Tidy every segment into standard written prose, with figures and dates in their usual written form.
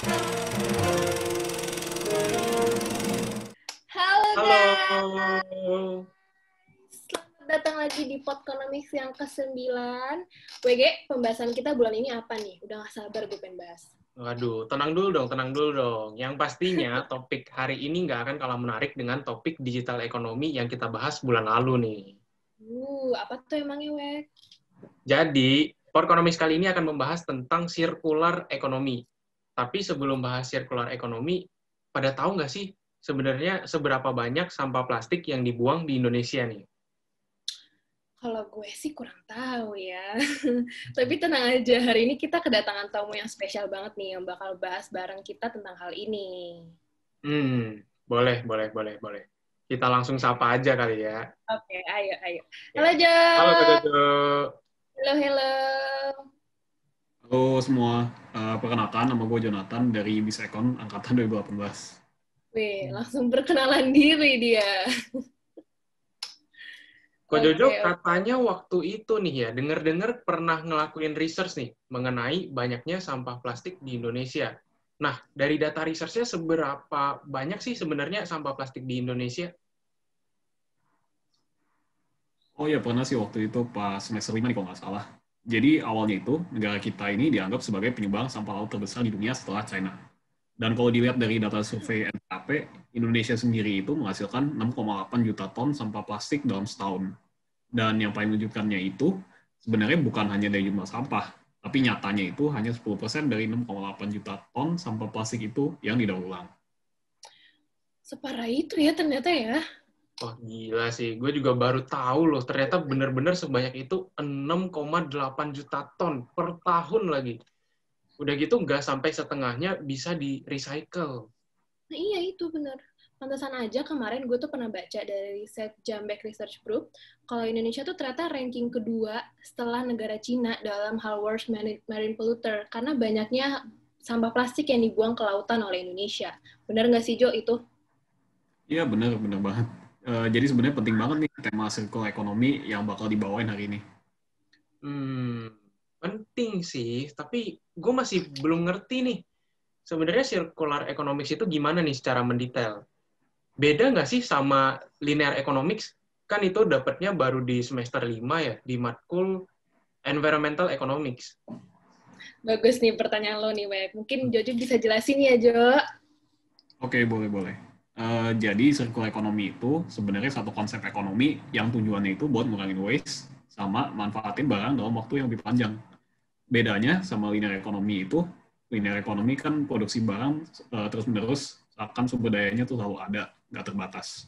Halo Halo. selamat datang lagi di Podconomics yang ke-9. WG, pembahasan kita bulan ini apa nih? Udah gak sabar gue pengen bahas. Waduh, tenang dulu dong. Yang pastinya topik hari ini nggak akan kalah menarik dengan topik digital ekonomi yang kita bahas bulan lalu nih. Apa tuh emangnya, Wek? Jadi, Podconomics kali ini akan membahas tentang circular ekonomi. Tapi sebelum bahas circular ekonomi, pada tahu nggak sih sebenarnya seberapa banyak sampah plastik yang dibuang di Indonesia nih? Kalau gue sih kurang tahu ya. Tapi tenang aja, hari ini kita kedatangan tamu yang spesial banget nih, yang bakal bahas bareng kita tentang hal ini. Boleh. Kita langsung sapa aja kali ya. Oke, ayo. Halo, Oke. Jo. Halo Kak Jojo. Halo. Halo semua, perkenalkan nama gue Jonathan dari Bisekon angkatan 2018. Wih, langsung perkenalan diri dia. Ko Jojo Oke. katanya waktu itu nih ya, dengar-dengar pernah ngelakuin research nih mengenai banyaknya sampah plastik di Indonesia. Nah, dari data research-nya seberapa banyak sih sebenarnya sampah plastik di Indonesia? Oh ya, pernah sih waktu itu pas semester 5 nih kalau nggak salah. Jadi awalnya itu negara kita ini dianggap sebagai penyumbang sampah laut terbesar di dunia setelah China. Dan kalau dilihat dari data survei NKP, Indonesia sendiri itu menghasilkan 6,8 juta ton sampah plastik dalam setahun. Dan yang paling menunjukkannya itu sebenarnya bukan hanya dari jumlah sampah, tapi nyatanya itu hanya 10% dari 6,8 juta ton sampah plastik itu yang didaur ulang. Separah itu ya ternyata ya. Wah, gila sih. Gue juga baru tahu loh, ternyata benar-benar sebanyak itu 6,8 juta ton per tahun lagi. Udah gitu nggak sampai setengahnya bisa di-recycle. Nah iya itu benar. Pantesan aja kemarin gue tuh pernah baca dari riset Jambeck Research Group, kalau Indonesia tuh ternyata ranking kedua setelah negara Cina dalam hal worst marine polluter, karena banyaknya sampah plastik yang dibuang ke lautan oleh Indonesia. Benar nggak sih, Jo, itu? Iya benar banget. Jadi sebenarnya penting banget nih tema circular ekonomi yang bakal dibawain hari ini. Penting sih, tapi gue masih belum ngerti nih. Sebenarnya circular economics itu gimana nih secara mendetail? Beda nggak sih sama linear economics? Kan itu dapatnya baru di semester 5 ya, di matkul environmental economics. Bagus nih pertanyaan lo nih, Wek. Mungkin Jojo bisa jelasin ya, Jo. Oke, boleh. Jadi circular ekonomi itu sebenarnya satu konsep ekonomi yang tujuannya itu buat ngurangin waste sama manfaatin barang dalam waktu yang lebih panjang. Bedanya sama linear ekonomi itu, linear ekonomi kan produksi barang terus-menerus, akan sumber dayanya tuh selalu ada, nggak terbatas.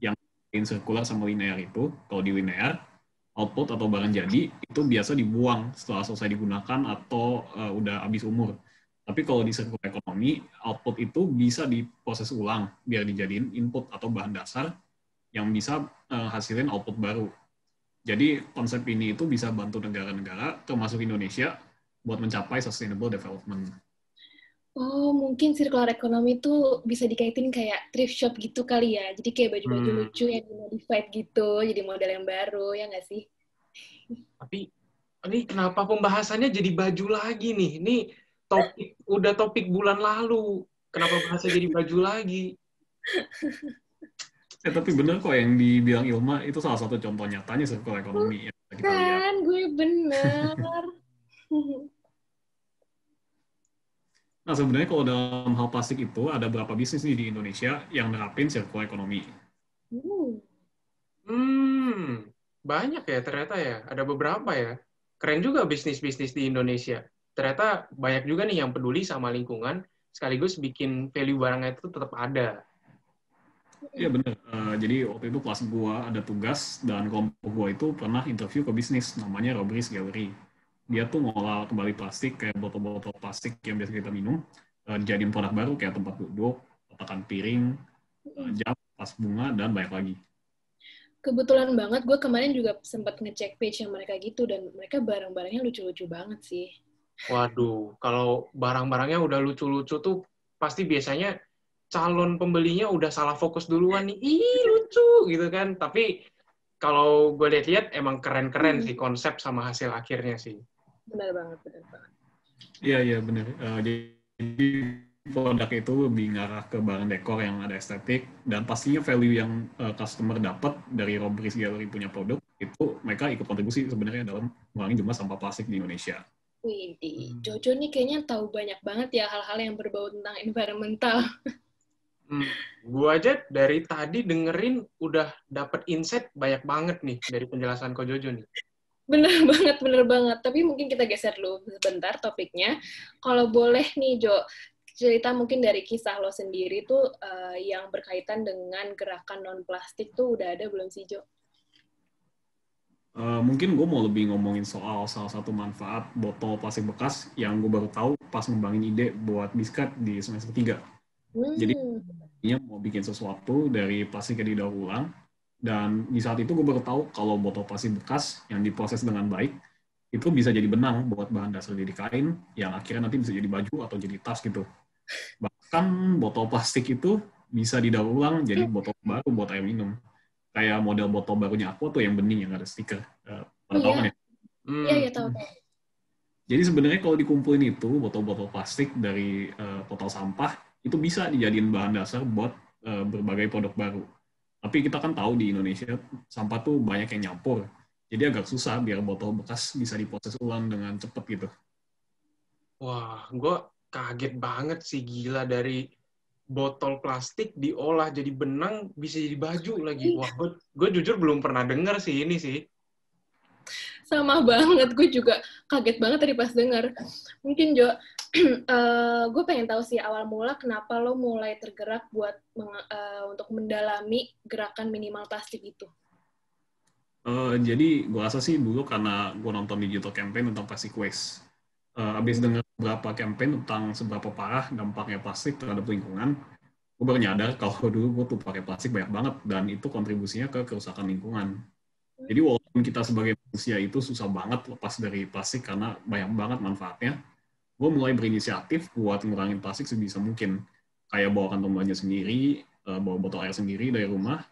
Yang circular sama linear itu, kalau di linear, output atau barang jadi itu biasa dibuang setelah selesai digunakan atau udah habis umur. Tapi kalau di circular ekonomi, output itu bisa diproses ulang biar dijadiin input atau bahan dasar yang bisa hasilin output baru. Jadi konsep ini itu bisa bantu negara-negara, termasuk Indonesia, buat mencapai sustainable development. Oh, mungkin circular economy tuh bisa dikaitin kayak thrift shop gitu kali ya. Jadi kayak baju-baju lucu yang dimodified gitu, jadi model yang baru, ya nggak sih? Tapi ini kenapa pembahasannya jadi baju lagi nih? Ini udah topik bulan lalu. Kenapa bahasnya jadi baju lagi? Tapi bener kok yang dibilang Ilma, itu salah satu contoh nyatanya circular ekonomi yang kita lihat. Kan, gue bener. Nah, sebenarnya kalau dalam hal plastik itu, ada berapa bisnis nih di Indonesia yang nerapin circular ekonomi? Banyak ya ternyata ya. Ada beberapa ya. Keren juga bisnis-bisnis di Indonesia. Ternyata banyak juga nih yang peduli sama lingkungan, sekaligus bikin value barangnya itu tetap ada. Iya bener. Jadi waktu itu kelas gua ada tugas dan kelompok gua itu pernah interview ke bisnis namanya Robris Gallery. Dia tuh ngolah kembali plastik kayak botol-botol plastik yang biasa kita minum, dijadiin produk baru kayak tempat duduk, kotakan piring, jam, tas bunga, dan banyak lagi. Kebetulan banget gue kemarin juga sempat ngecek page yang mereka gitu, dan mereka barang-barangnya lucu-lucu banget sih. Waduh, kalau barang-barangnya udah lucu-lucu tuh pasti biasanya calon pembelinya udah salah fokus duluan nih. Ih, lucu gitu kan. Tapi kalau gue lihat-lihat emang keren-keren sih konsep sama hasil akhirnya sih. Benar banget. Iya bener. Jadi produk itu lebih ngarah ke barang dekor yang ada estetik, dan pastinya value yang customer dapat dari Robris Gallery punya produk itu mereka ikut kontribusi sebenarnya dalam mengurangi jumlah sampah plastik di Indonesia. Wih, Jojo nih kayaknya tahu banyak banget ya hal-hal yang berbau tentang environmental. Gue aja dari tadi dengerin udah dapet insight banyak banget nih dari penjelasan Ko Jojo nih. Bener banget. Tapi mungkin kita geser dulu sebentar topiknya. Kalau boleh nih, Jo, cerita mungkin dari kisah lo sendiri tuh yang berkaitan dengan gerakan non-plastik tuh udah ada belum sih, Jo? Mungkin gue mau lebih ngomongin soal salah satu manfaat botol plastik bekas yang gue baru tahu pas ngembangin ide buat Biskat di semester 3. Jadi, ini mau bikin sesuatu dari plastik yang didaur ulang, dan di saat itu gue baru tahu kalau botol plastik bekas yang diproses dengan baik, itu bisa jadi benang buat bahan dasar jadi kain, yang akhirnya nanti bisa jadi baju atau jadi tas gitu. Bahkan botol plastik itu bisa didaur ulang jadi botol baru buat air minum. Kayak model botol barunya Aqua tuh yang bening, yang ada stiker. Tahu kan ya? Iya, tahu. Jadi sebenarnya kalau dikumpulin itu, botol-botol plastik dari botol sampah, itu bisa dijadiin bahan dasar buat berbagai produk baru. Tapi kita kan tahu di Indonesia, sampah tuh banyak yang nyampur. Jadi agak susah biar botol bekas bisa diproses ulang dengan cepat gitu. Wah, gue kaget banget sih, gila, dari botol plastik diolah jadi benang bisa jadi baju lagi. Wah, gue jujur belum pernah dengar sih ini sih. Sama banget, gue juga kaget banget tadi pas denger. Mungkin Jo, gue pengen tahu sih awal mula kenapa lo mulai tergerak buat untuk mendalami gerakan minimal plastik itu. Jadi gue rasa sih dulu karena gue nonton digital campaign tentang plastic waste. Abis dengar beberapa campaign tentang seberapa parah dampaknya plastik terhadap lingkungan, gue baru nyadar kalau dulu gue tuh pakai plastik banyak banget, dan itu kontribusinya ke kerusakan lingkungan. Jadi walaupun kita sebagai manusia itu susah banget lepas dari plastik karena banyak banget manfaatnya, gue mulai berinisiatif buat ngurangin plastik sebisa mungkin. Kayak bawa kantong belanja sendiri, bawa botol air sendiri dari rumah.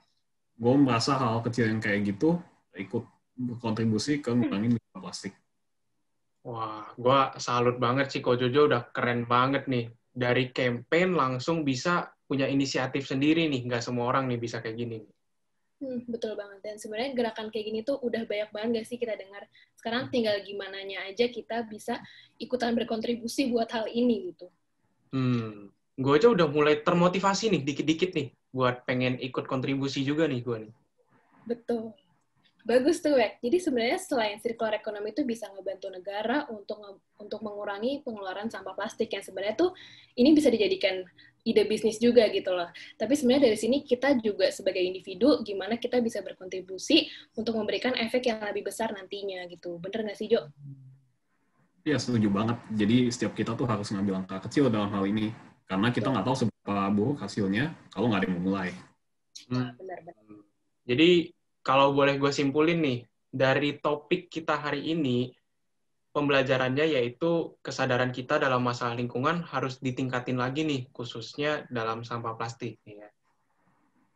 Gue merasa hal kecil yang kayak gitu ikut berkontribusi ke ngurangin limbah plastik. Wah, gue salut banget sih, Ko Jojo udah keren banget nih. Dari campaign langsung bisa punya inisiatif sendiri nih, nggak semua orang nih bisa kayak gini. Betul banget. Dan sebenarnya gerakan kayak gini tuh udah banyak banget gak sih kita dengar. Sekarang tinggal gimananya aja kita bisa ikutan berkontribusi buat hal ini gitu. Gue aja udah mulai termotivasi nih, dikit-dikit nih, buat pengen ikut kontribusi juga nih gue nih. Betul. Bagus tuh, Wek. Jadi sebenarnya selain circular economy itu bisa ngebantu negara untuk mengurangi pengeluaran sampah plastik yang sebenarnya tuh ini bisa dijadikan ide bisnis juga gitu loh. Tapi sebenarnya dari sini kita juga sebagai individu gimana kita bisa berkontribusi untuk memberikan efek yang lebih besar nantinya gitu. Bener nggak sih, Jo? Iya, setuju banget. Jadi setiap kita tuh harus ngambil langkah kecil dalam hal ini. Karena kita nggak tahu seberapa buruk hasilnya kalau nggak ada yang memulai. Benar-benar. Jadi kalau boleh gue simpulin nih, dari topik kita hari ini, pembelajarannya yaitu kesadaran kita dalam masalah lingkungan harus ditingkatin lagi nih, khususnya dalam sampah plastik. Ya.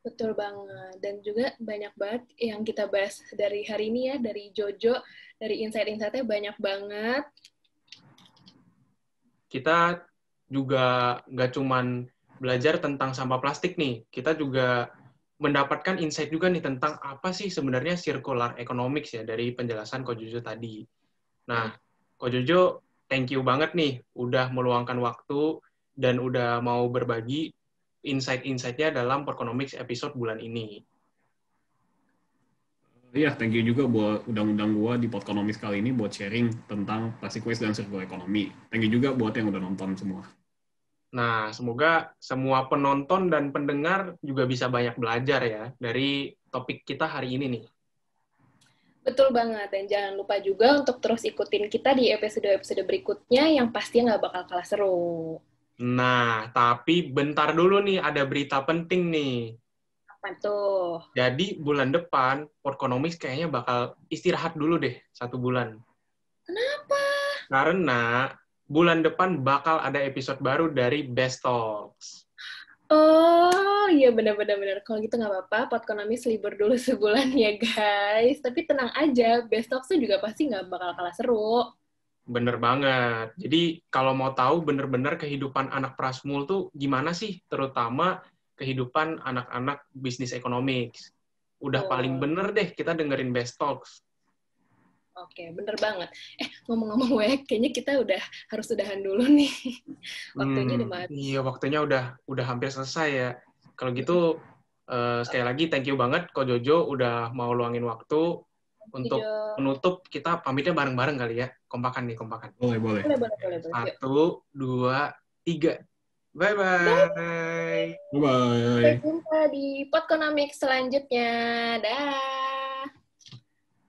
Betul banget. Dan juga banyak banget yang kita bahas dari hari ini ya, dari Jojo, dari insight-insightnya banyak banget. Kita juga nggak cuman belajar tentang sampah plastik nih, kita juga mendapatkan insight juga nih tentang apa sih sebenarnya circular economics ya dari penjelasan Ko Jojo tadi. Nah, Ko Jojo, thank you banget nih udah meluangkan waktu dan udah mau berbagi insight-insightnya dalam Perkonomics episode bulan ini. Iya, thank you juga buat undang-undang gua di Podkonomics kali ini buat sharing tentang plastic waste dan circular economy. Thank you juga buat yang udah nonton semua. Nah, semoga semua penonton dan pendengar juga bisa banyak belajar ya dari topik kita hari ini nih. Betul banget, dan jangan lupa juga untuk terus ikutin kita di episode-episode berikutnya yang pastinya nggak bakal kalah seru. Nah, tapi bentar dulu nih, ada berita penting nih. Apa tuh? Jadi bulan depan, Podkonomics kayaknya bakal istirahat dulu deh, 1 bulan. Kenapa? Karena bulan depan bakal ada episode baru dari Best Talks. Oh, iya benar-benar. Kalau gitu nggak apa-apa, Podkonomis libur dulu sebulan ya guys. Tapi tenang aja, Best Talks tuh juga pasti nggak bakal kalah seru. Bener banget. Jadi kalau mau tahu bener-bener kehidupan anak Prasmul tuh gimana sih, terutama kehidupan anak-anak bisnis economics. Udah paling bener deh kita dengerin Best Talks. Oke, bener banget. Ngomong-ngomong Wek, kayaknya kita harus udahan dulu nih. Waktunya udah mati. Iya, waktunya udah hampir selesai ya. Kalau gitu, sekali lagi thank you banget Ko Jojo udah mau luangin waktu untuk menutup. Kita pamitnya bareng-bareng kali ya. Kompakan. Boleh. Boleh. 1, 2, 3. Bye-bye. Bye-bye. Sampai jumpa di Podconomics selanjutnya. Dah.